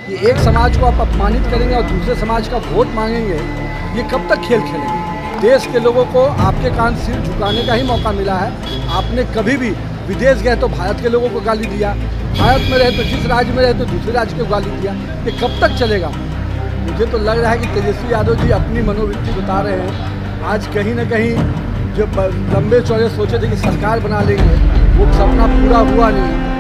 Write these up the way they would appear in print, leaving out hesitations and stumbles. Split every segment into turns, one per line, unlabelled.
कि एक समाज को आप अपमानित करेंगे और दूसरे समाज का वोट मांगेंगे, ये कब तक खेल खेलेंगे। देश के लोगों को आपके कारण सिर झुकाने का ही मौका मिला है। आपने कभी भी विदेश गए तो भारत के लोगों को गाली दिया, भारत में रहे तो जिस राज्य में रहे तो दूसरे राज्य को गाली दिया। ये कब तक चलेगा। मुझे तो लग रहा है कि तेजस्वी यादव जी अपनी मनोवृत्ति बता रहे हैं। आज कहीं ना कहीं जो लंबे चौड़े सोचे थे कि सरकार बना लेंगे, वो सपना पूरा हुआ नहीं।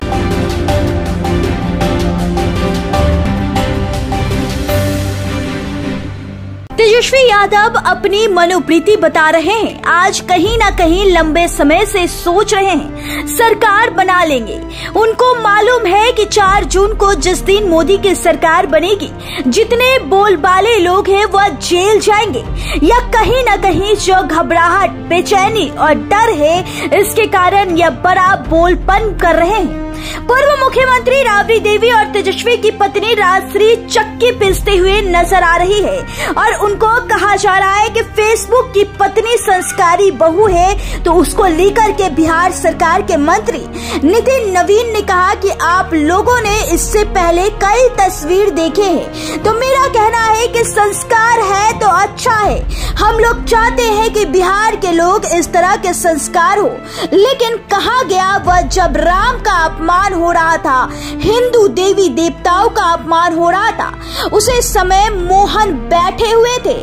तेजस्वी यादव अपनी मनोवृत्ति बता रहे हैं। आज कहीं ना कहीं लंबे समय से सोच रहे हैं सरकार बना लेंगे। उनको मालूम है कि 4 जून को जिस दिन मोदी की सरकार बनेगी, जितने बोलबाले लोग हैं वह जेल जाएंगे, या कहीं ना कहीं जो घबराहट, बेचैनी और डर है, इसके कारण यह बड़ा बोलपन कर रहे हैं। पूर्व मुख्यमंत्री राबड़ी देवी और तेजस्वी की पत्नी राजश्री चक्की पीसते हुए नजर आ रही है और उनको कहा जा रहा है कि फेसबुक की पत्नी संस्कारी बहू है, तो उसको लेकर के बिहार सरकार के मंत्री नितिन नवीन ने कहा कि आप लोगों ने इससे पहले कई तस्वीर देखे हैं, तो मेरा कहना है कि संस्कार है तो अच्छा है। हम लोग चाहते हैं कि बिहार के लोग इस तरह के संस्कार हो, लेकिन कहा गया वह जब राम का अपमान हो रहा था, हिंदू देवी देवताओं का अपमान हो रहा था, उसे समय मोहन बैठे हुए थे।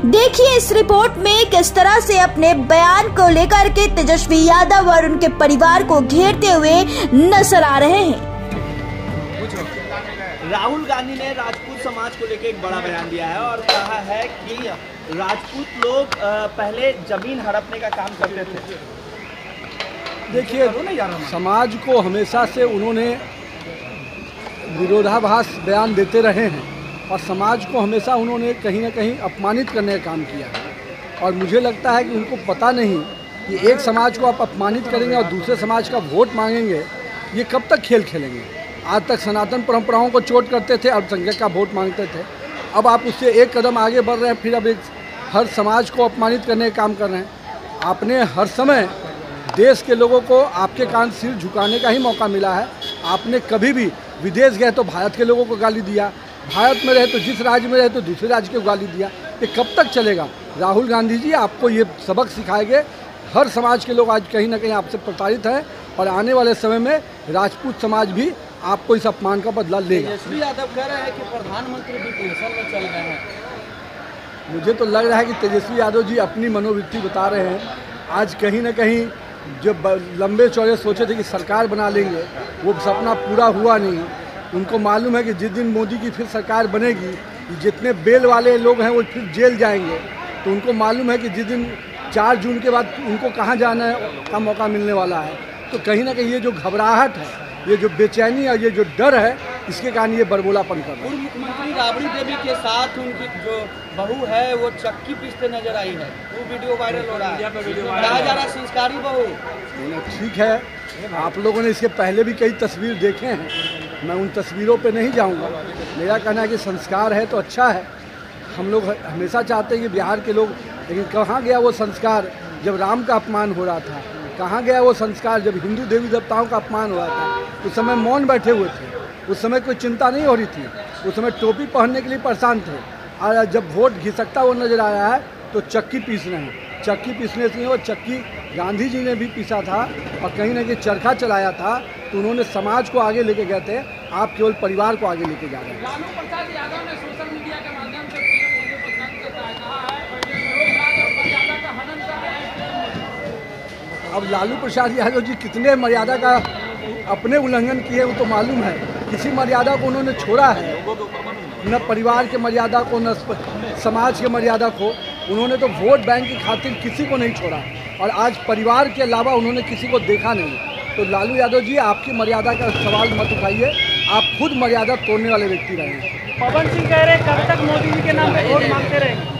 देखिए इस रिपोर्ट में किस तरह से अपने बयान को लेकर के तेजस्वी यादव और उनके परिवार को घेरते हुए नजर आ रहे हैं।
राहुल गांधी ने राजपूत समाज को लेकर एक बड़ा बयान दिया है और कहा है कि राजपूत लोग पहले जमीन हड़पने का काम करते थे।
देखिए, समाज को हमेशा से उन्होंने विरोधाभास बयान देते रहे हैं और समाज को हमेशा उन्होंने कहीं ना कहीं अपमानित करने का काम किया है। और मुझे लगता है कि उनको पता नहीं कि एक समाज को आप अपमानित करेंगे और दूसरे समाज का वोट मांगेंगे, ये कब तक खेल खेलेंगे। आज तक सनातन परंपराओं को चोट करते थे, अल्पसंख्यक का वोट मांगते थे। अब आप उससे एक कदम आगे बढ़ रहे हैं, फिर अब हर समाज को अपमानित करने का काम कर रहे हैं। आपने हर समय देश के लोगों को आपके कारण सिर झुकाने का ही मौका मिला है। आपने कभी भी विदेश गए तो भारत के लोगों को गाली दिया, भारत में रहे तो जिस राज्य में रहे तो दूसरे राज्य को गाली दिया। ये कब तक चलेगा। राहुल गांधी जी आपको ये सबक सिखाएंगे। हर समाज के लोग आज कहीं ना कहीं आपसे प्रताड़ित हैं और आने वाले समय में राजपूत समाज भी आपको इस अपमान का बदला लेगा।
तेजस्वी यादव कह रहे हैं कि प्रधानमंत्री डिप्रेशन में चल गए हैं।
मुझे तो लग रहा है कि तेजस्वी यादव जी अपनी मनोवृत्ति बता रहे हैं। आज कहीं ना कहीं जो लंबे चौड़े सोचे थे कि सरकार बना लेंगे, वो सपना पूरा हुआ नहीं। उनको मालूम है कि जिस दिन मोदी की फिर सरकार बनेगी, जितने बेल वाले लोग हैं वो फिर जेल जाएंगे। तो उनको मालूम है कि जिस दिन 4 जून के बाद उनको कहाँ जाना है का मौका मिलने वाला है। तो कहीं ना कहीं ये जो घबराहट है, ये जो बेचैनी और ये जो डर है, इसके कारण ये बरबोलापन कर रहा है।
पूर्व मुख्यमंत्री राबड़ी देवी के साथ उनकी जो बहू है वो चक्की पीसते नजर आई है। वो वीडियो वायरल हो रहा है, कहा जा रहा है संस्कारी बहू।
ठीक है, आप लोगों ने इसके पहले भी कई तस्वीर देखे हैं, मैं उन तस्वीरों पे नहीं जाऊंगा। मेरा कहना है कि संस्कार है तो अच्छा है। हम लोग हमेशा चाहते हैं कि बिहार के लोग, लेकिन कहाँ गया वो संस्कार जब राम का अपमान हो रहा था, कहाँ गया वो संस्कार जब हिंदू देवी देवताओं का अपमान हो रहा था। उस समय मौन बैठे हुए थे, उस समय कोई चिंता नहीं हो रही थी, उस समय टोपी पहनने के लिए परेशान थे। और जब वोट घिसकता हुआ नजर आया है तो चक्की पीस रहे हैं। चक्की पीसने से वो चक्की गांधी जी ने भी पीसा था और कहीं ना कहीं चरखा चलाया था, तो उन्होंने समाज को आगे लेके गए थे। आप केवल परिवार को आगे लेके जा रहे हैं।
लालू प्रसाद यादव ने सोशल मीडिया के माध्यम से मर्यादा का हनन कर रहे हैं।
अब लालू प्रसाद यादव जी कितने मर्यादा का अपने उल्लंघन किए वो तो मालूम है। किसी मर्यादा को उन्होंने छोड़ा है, न परिवार के मर्यादा को, न समाज के मर्यादा को। उन्होंने तो वोट बैंक की खातिर किसी को नहीं छोड़ा और आज परिवार के अलावा उन्होंने किसी को देखा नहीं। तो लालू यादव जी, आपकी मर्यादा का सवाल मत उठाइए, आप खुद मर्यादा तोड़ने वाले व्यक्ति रहे हैं।
पवन सिंह कह रहे हैं कब तक मोदी जी के नाम पे वोट मांगते रहेंगे।